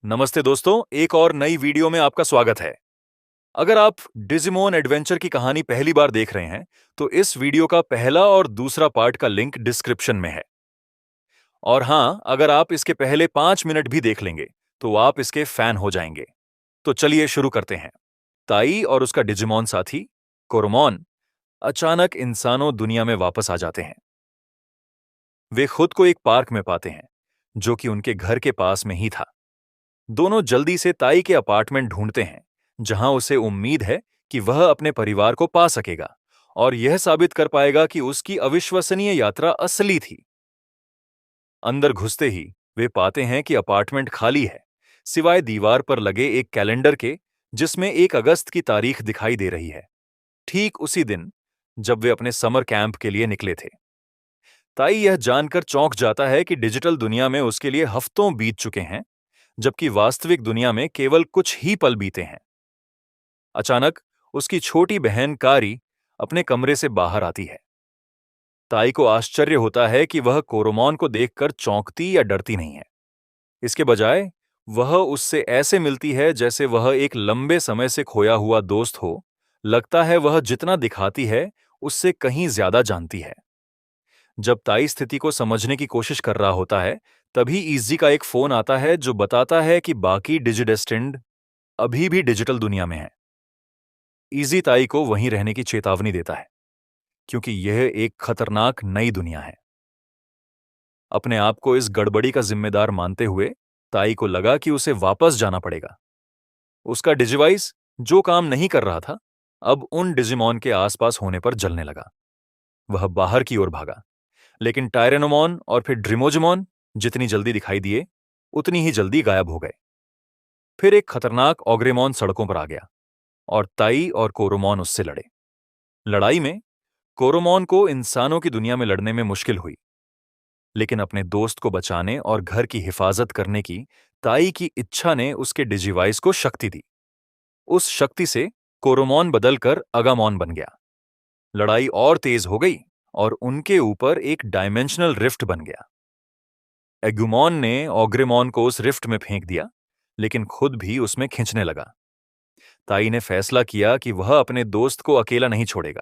नमस्ते दोस्तों, एक और नई वीडियो में आपका स्वागत है। अगर आप डिजिमोन एडवेंचर की कहानी पहली बार देख रहे हैं, तो इस वीडियो का पहला और दूसरा पार्ट का लिंक डिस्क्रिप्शन में है। और हाँ, अगर आप इसके पहले 5 मिनट भी देख लेंगे, तो आप इसके फैन हो जाएंगे। तो चलिए शुरू करते हैं। ताई और उसका डिजिमोन साथी कोरोमोन अचानक इंसानों दुनिया में वापस आ जाते हैं। वे खुद को एक पार्क में पाते हैं, जो कि उनके घर के पास में ही था। दोनों जल्दी से ताई के अपार्टमेंट ढूंढते हैं, जहां उसे उम्मीद है कि वह अपने परिवार को पा सकेगा और यह साबित कर पाएगा कि उसकी अविश्वसनीय यात्रा असली थी। अंदर घुसते ही वे पाते हैं कि अपार्टमेंट खाली है, सिवाय दीवार पर लगे एक कैलेंडर के, जिसमें 1 अगस्त की तारीख दिखाई दे रही है, ठीक उसी दिन जब वे अपने समर कैंप के लिए निकले थे। ताई यह जानकर चौंक जाता है कि डिजिटल दुनिया में उसके लिए हफ्तों बीत चुके हैं, जबकि वास्तविक दुनिया में केवल कुछ ही पल बीते हैं। अचानक उसकी छोटी बहन कारी अपने कमरे से बाहर आती है। ताई को आश्चर्य होता है कि वह कोरोमोन को देखकर चौंकती या डरती नहीं है। इसके बजाय वह उससे ऐसे मिलती है जैसे वह एक लंबे समय से खोया हुआ दोस्त हो। लगता है वह जितना दिखाती है, उससे कहीं ज्यादा जानती है। जब ताई स्थिति को समझने की कोशिश कर रहा होता है, तभी इजी का एक फोन आता है जो बताता है कि बाकी डिजिडेस्टिंड अभी भी डिजिटल दुनिया में है। इजी ताई को वहीं रहने की चेतावनी देता है, क्योंकि यह एक खतरनाक नई दुनिया है। अपने आप को इस गड़बड़ी का जिम्मेदार मानते हुए ताई को लगा कि उसे वापस जाना पड़ेगा। उसका डिजिवाइस, जो काम नहीं कर रहा था, अब उन डिजिमॉन के आसपास होने पर जलने लगा। वह बाहर की ओर भागा, लेकिन टायरेनोमॉन और फिर ड्रिमोजिमॉन जितनी जल्दी दिखाई दिए, उतनी ही जल्दी गायब हो गए। फिर एक खतरनाक ऑग्रेमॉन सड़कों पर आ गया और ताई और कोरोमॉन उससे लड़े। लड़ाई में कोरोमॉन को इंसानों की दुनिया में लड़ने में मुश्किल हुई, लेकिन अपने दोस्त को बचाने और घर की हिफाजत करने की ताई की इच्छा ने उसके डिजिवाइस को शक्ति दी। उस शक्ति से कोरोमॉन बदलकर अगामॉन बन गया। लड़ाई और तेज हो गई और उनके ऊपर एक डायमेंशनल रिफ्ट बन गया। एगुमॉन ने ऑग्रेमॉन को उस रिफ्ट में फेंक दिया, लेकिन खुद भी उसमें खिंचने लगा। ताई ने फैसला किया कि वह अपने दोस्त को अकेला नहीं छोड़ेगा।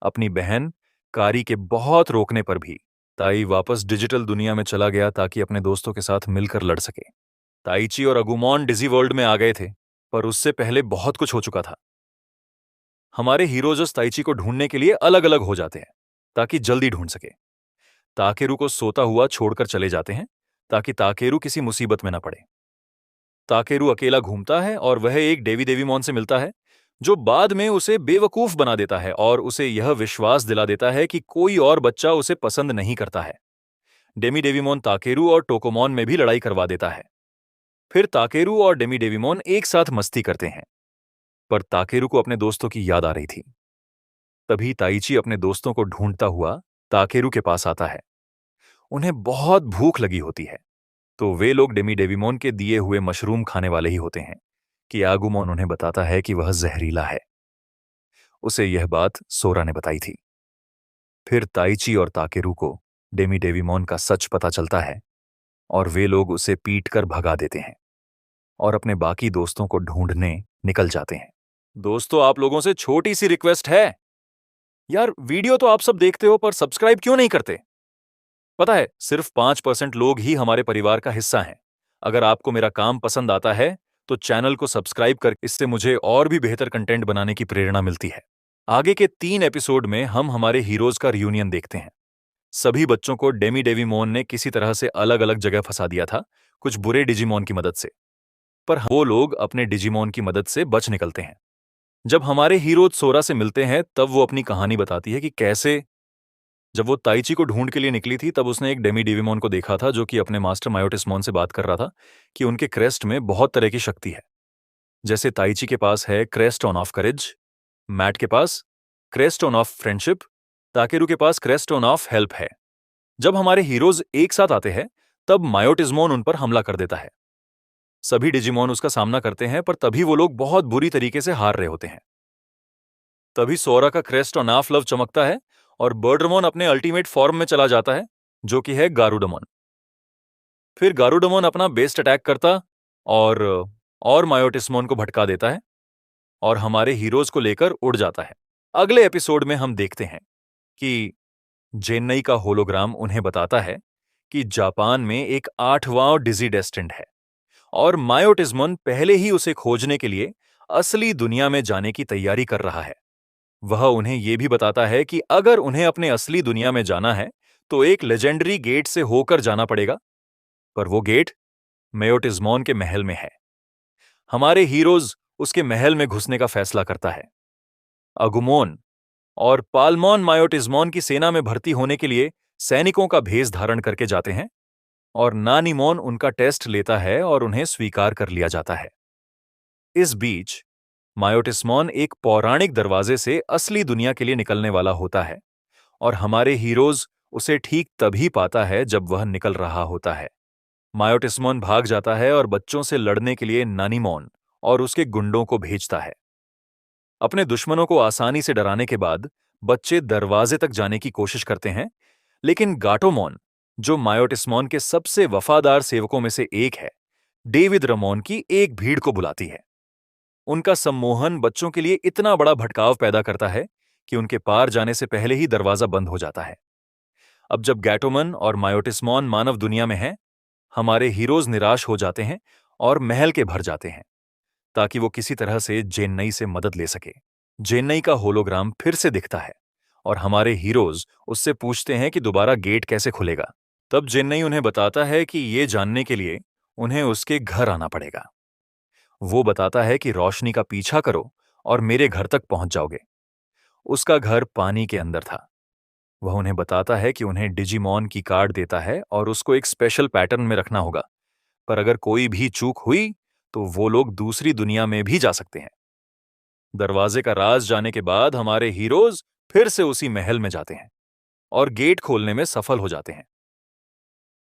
अपनी बहन कारी के बहुत रोकने पर भी ताई वापस डिजिटल दुनिया में चला गया ताकि अपने दोस्तों के साथ मिलकर लड़ सके। ताइची और अगुमॉन डिजी वर्ल्ड में आ गए थे, पर उससे पहले बहुत कुछ हो चुका था। हमारे हीरोज ताइची को ढूंढने के लिए अलग अलग हो जाते हैं ताकि जल्दी ढूंढ सके। ताकेरू को सोता हुआ छोड़कर चले जाते हैं ताकि ताकेरू किसी मुसीबत में न पड़े। ताकेरू अकेला घूमता है और वह एक डेवी देवीमॉन से मिलता है, जो बाद में उसे बेवकूफ बना देता है और उसे यह विश्वास दिला देता है कि कोई और बच्चा उसे पसंद नहीं करता है। डेमी डेवीमोन ताकेरू और टोकोमॉन में भी लड़ाई करवा देता है। फिर ताकेरू और डेमी डेवीमोन एक साथ मस्ती करते हैं, पर ताकेरू को अपने दोस्तों की याद आ रही थी। तभी ताइची अपने दोस्तों को ढूंढता हुआ ताकेरू के पास आता है। उन्हें बहुत भूख लगी होती है, तो वे लोग डेमी डेवीमोन के दिए हुए मशरूम खाने वाले ही होते हैं कि आगुमोन उन्हें बताता है कि वह जहरीला है। उसे यह बात सोरा ने बताई थी। फिर ताइची और ताकेरू को डेमी डेवीमोन का सच पता चलता है और वे लोग उसे पीटकर भगा देते हैं और अपने बाकी दोस्तों को ढूंढने निकल जाते हैं। दोस्तों, आप लोगों से छोटी सी रिक्वेस्ट है। यार, वीडियो तो आप सब देखते हो, पर सब्सक्राइब क्यों नहीं करते? पता है, सिर्फ 5% लोग ही हमारे परिवार का हिस्सा हैं। अगर आपको मेरा काम पसंद आता है, तो चैनल को सब्सक्राइब कर, इससे मुझे और भी बेहतर कंटेंट बनाने की प्रेरणा मिलती है। आगे के 3 एपिसोड में हम हमारे हीरोज का रियूनियन देखते हैं। सभी बच्चों को डेमी डेवीमोन ने किसी तरह से अलग अलग जगह फंसा दिया था, कुछ बुरे डिजिमोन की मदद से, पर वो लोग अपने डिजिमोन की मदद से बच निकलते हैं। जब हमारे हीरोज सोरा से मिलते हैं, तब वो अपनी कहानी बताती है कि कैसे जब वो ताइची को ढूंढ के लिए निकली थी, तब उसने एक डेमी डेवीमोन को देखा था जो कि अपने मास्टर मायोटिसमोन से बात कर रहा था कि उनके क्रेस्ट में बहुत तरह की शक्ति है। जैसे ताइची के पास है crest on of courage, Matt के पास crest on of friendship, Takeru के पास क्रेस्ट ऑन ऑफ हेल्प है। जब हमारे हीरोज एक साथ आते हैं, तब मायोटिसमोन उन पर हमला कर देता है। सभी डिजिमोन उसका सामना करते हैं, पर तभी वो लोग बहुत बुरी तरीके से हार रहे होते हैं। तभी सोरा का क्रेस्ट ऑन ऑफ लव चमकता है और बर्डरमोन अपने अल्टीमेट फॉर्म में चला जाता है, जो कि है गारुडमोन। फिर गारुडमोन अपना बेस्ट अटैक करता और मायोटिस्मोन को भटका देता है और हमारे हीरोज को लेकर उड़ जाता है। अगले एपिसोड में हम देखते हैं कि चेन्नई का होलोग्राम उन्हें बताता है कि जापान में एक 8वां डिजी डेस्टिंड है और मायोटिस्मोन पहले ही उसे खोजने के लिए असली दुनिया में जाने की तैयारी कर रहा है। वह उन्हें यह भी बताता है कि अगर उन्हें अपने असली दुनिया में जाना है तो एक लेजेंडरी गेट से होकर जाना पड़ेगा, पर वो गेट मायोटिस्मोन के महल में है। हमारे हीरोज उसके महल में घुसने का फैसला करता है। अगुमोन और पालमोन मायोटिस्मोन की सेना में भर्ती होने के लिए सैनिकों का भेष धारण करके जाते हैं और नानीमोन उनका टेस्ट लेता है और उन्हें स्वीकार कर लिया जाता है। इस बीच मायोटिस्मोन एक पौराणिक दरवाजे से असली दुनिया के लिए निकलने वाला होता है और हमारे हीरोज उसे ठीक तभी पाता है जब वह निकल रहा होता है। मायोटिस्मोन भाग जाता है और बच्चों से लड़ने के लिए नानीमोन और उसके गुंडों को भेजता है। अपने दुश्मनों को आसानी से डराने के बाद बच्चे दरवाजे तक जाने की कोशिश करते हैं, लेकिन गाटोमोन, जो मायोटिस्मोन के सबसे वफादार सेवकों में से एक है, डेविड रमोन की एक भीड़ को बुलाती है। उनका सम्मोहन बच्चों के लिए इतना बड़ा भटकाव पैदा करता है कि उनके पार जाने से पहले ही दरवाजा बंद हो जाता है। अब जब गैटोमन और मायोटिस्मोन मानव दुनिया में हैं, हमारे हीरोज निराश हो जाते हैं और महल के भर जाते हैं ताकि वो किसी तरह से चेन्नई से मदद ले सके। चेन्नई का होलोग्राम फिर से दिखता है और हमारे हीरोज उससे पूछते हैं कि दोबारा गेट कैसे खुलेगा। तब चेन्नई उन्हें बताता है कि ये जानने के लिए उन्हें उसके घर आना पड़ेगा। वो बताता है कि रोशनी का पीछा करो और मेरे घर तक पहुंच जाओगे। उसका घर पानी के अंदर था। वह उन्हें बताता है कि उन्हें डिजिमॉन की कार्ड देता है और उसको एक स्पेशल पैटर्न में रखना होगा, पर अगर कोई भी चूक हुई तो वो लोग दूसरी दुनिया में भी जा सकते हैं। दरवाजे का राज जाने के बाद हमारे हीरोज फिर से उसी महल में जाते हैं और गेट खोलने में सफल हो जाते हैं।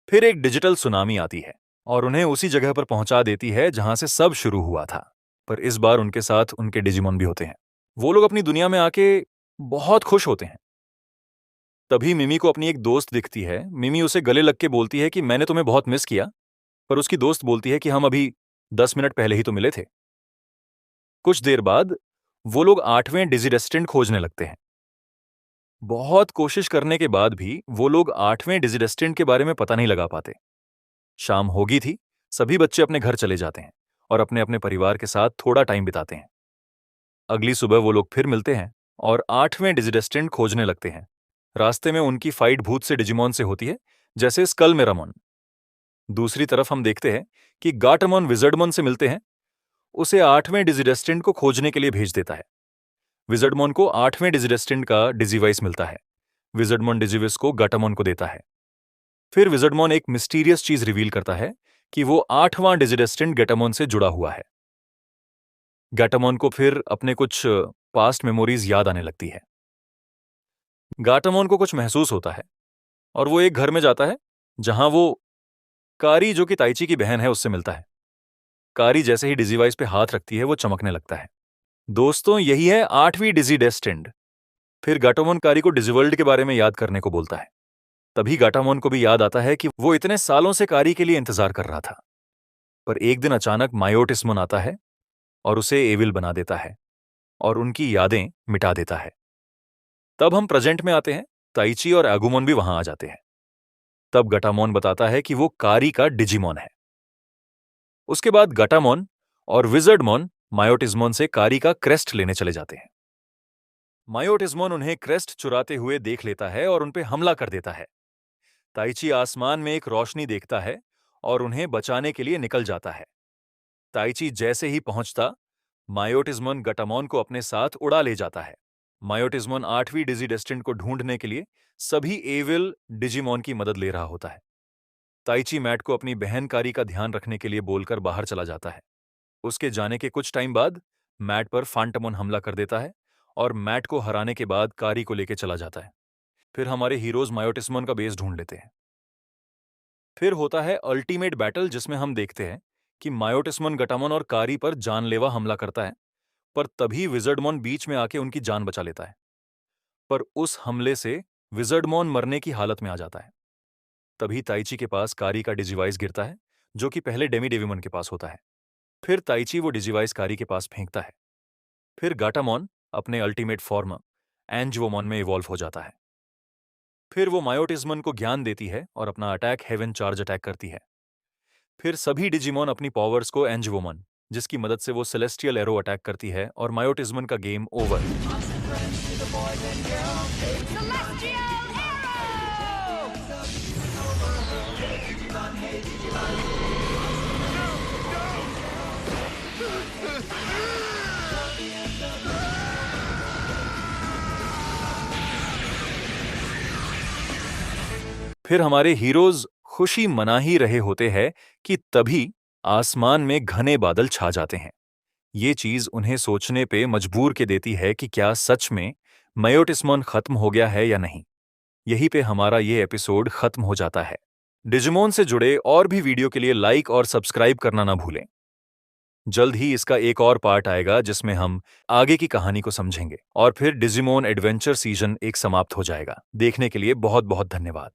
फिर एक डिजिटल सुनामी आती है और उन्हें उसी जगह पर पहुंचा देती है जहां से सब शुरू हुआ था, पर इस बार उनके साथ उनके डिजिमॉन भी होते हैं। वो लोग अपनी दुनिया में आके बहुत खुश होते हैं। तभी मिमी को अपनी एक दोस्त दिखती है। मिमी उसे गले लग के बोलती है कि मैंने तुम्हें बहुत मिस किया, पर उसकी दोस्त बोलती है कि हम अभी 10 मिनट पहले ही तो मिले थे। कुछ देर बाद वो लोग 8वें डिजिडेस्टिंड खोजने लगते हैं। बहुत कोशिश करने के बाद भी वो लोग 8वें डिजिडेस्टिंड के बारे में पता नहीं लगा पाते। शाम होगी थी, सभी बच्चे अपने घर चले जाते हैं और अपने अपने परिवार के साथ थोड़ा टाइम बिताते हैं। अगली सुबह वो लोग फिर मिलते हैं और 8वें डिजिडेस्टिंड खोजने लगते हैं। रास्ते में उनकी फाइट भूत से डिजिमॉन से होती है, जैसे स्कल में रमोन। दूसरी तरफ हम देखते हैं कि गाटमॉन विजर्डमॉन से मिलते हैं। उसे 8वें डिजिडेस्टिंड को खोजने के लिए भेज देता है। विजर्डमॉन को 8वें डिजिडेस्टिंड का डिजीवाइस मिलता है। विजर्डमॉन डिजीवाइस को गाटामॉन को देता है। फिर विजर्डमॉन एक मिस्टीरियस चीज रिवील करता है कि वो 8वां डिजिडेस्टिंड गैटामॉन से जुड़ा हुआ है। गैटामॉन को फिर अपने कुछ पास्ट मेमोरीज याद आने लगती है। गाटामॉन को कुछ महसूस होता है और वो एक घर में जाता है जहां वो कारी, जो कि ताइची की बहन है, उससे मिलता है। कारी जैसे ही डिजीवाइस पे हाथ रखती है वो चमकने लगता है। दोस्तों, यही है 8वीं डिजिडेस्टिंड। फिर गाटामॉन कारी को डिजिवर्ल्ड के बारे में याद करने को बोलता है। तभी गाटामॉन को भी याद आता है कि वो इतने सालों से कारी के लिए इंतजार कर रहा था, पर एक दिन अचानक मायोटिस्मोन आता है और उसे एविल बना देता है और उनकी यादें मिटा देता है। तब हम प्रेजेंट में आते हैं। ताइची और आगुमोन भी वहां आ जाते हैं। तब गटामोन बताता है कि वो कारी का डिजिमॉन है। उसके बाद गटामोन और विजर्डमोन मायोटिस्मोन से कारी का क्रेस्ट लेने चले जाते हैं। मायोटिस्मोन उन्हें क्रेस्ट चुराते हुए देख लेता है और उन पे हमला कर देता है। ताइची आसमान में एक रोशनी देखता है और उन्हें बचाने के लिए निकल जाता है। ताइची जैसे ही पहुंचता, मायोटिस्मोन गटामोन को अपने साथ उड़ा ले जाता है। मायोटिस्मोन 8वीं डिजिडेस्टिंड को ढूंढने के लिए सभी एविल डिजिमॉन की मदद ले रहा होता है। ताइची मैट को अपनी बहन कारी का ध्यान रखने के लिए बोलकर बाहर चला जाता है। उसके जाने के कुछ टाइम बाद मैट पर फांटामोन हमला कर देता है और मैट को हराने के बाद कारी को लेकर चला जाता है। फिर हमारे हीरोज मायोटिस्मोन का बेस ढूंढ लेते हैं। फिर होता है अल्टीमेट बैटल, जिसमें हम देखते हैं कि मायोटिस्मोन गटामोन और कारी पर जानलेवा हमला करता है, पर तभी विजर्डमॉन बीच में आके उनकी जान बचा लेता है। पर उस हमले से विजर्डमॉन मरने की हालत में आ जाता है। तभी ताइची के पास कारी का डिजिवाइस गिरता है, जो कि पहले डेमी डेविमन के पास होता है। फिर ताइची वो डिजिवाइस कारी के पास फेंकता है। फिर गाटामॉन अपने अल्टीमेट फॉर्म एंजवोमॉन में इवॉल्व हो जाता है। फिर वो मायोटिज्मन को ज्ञान देती है और अपना अटैक हेवन चार्ज अटैक करती है। फिर सभी डिजिमॉन अपनी पावर्स को एंजवोमन, जिसकी मदद से वो सेलेस्टियल एरो अटैक करती है और मायोटिज्मन का गेम ओवर। फिर हमारे हीरोज खुशी मना ही रहे होते हैं कि तभी आसमान में घने बादल छा जाते हैं। ये चीज उन्हें सोचने पे मजबूर के देती है कि क्या सच में मायोटिस्मॉन खत्म हो गया है या नहीं। यहीं पे हमारा ये एपिसोड खत्म हो जाता है। डिजिमोन से जुड़े और भी वीडियो के लिए लाइक और सब्सक्राइब करना ना भूलें। जल्द ही इसका एक और पार्ट आएगा जिसमें हम आगे की कहानी को समझेंगे और फिर डिजिमोन एडवेंचर सीजन 1 समाप्त हो जाएगा। देखने के लिए बहुत बहुत धन्यवाद।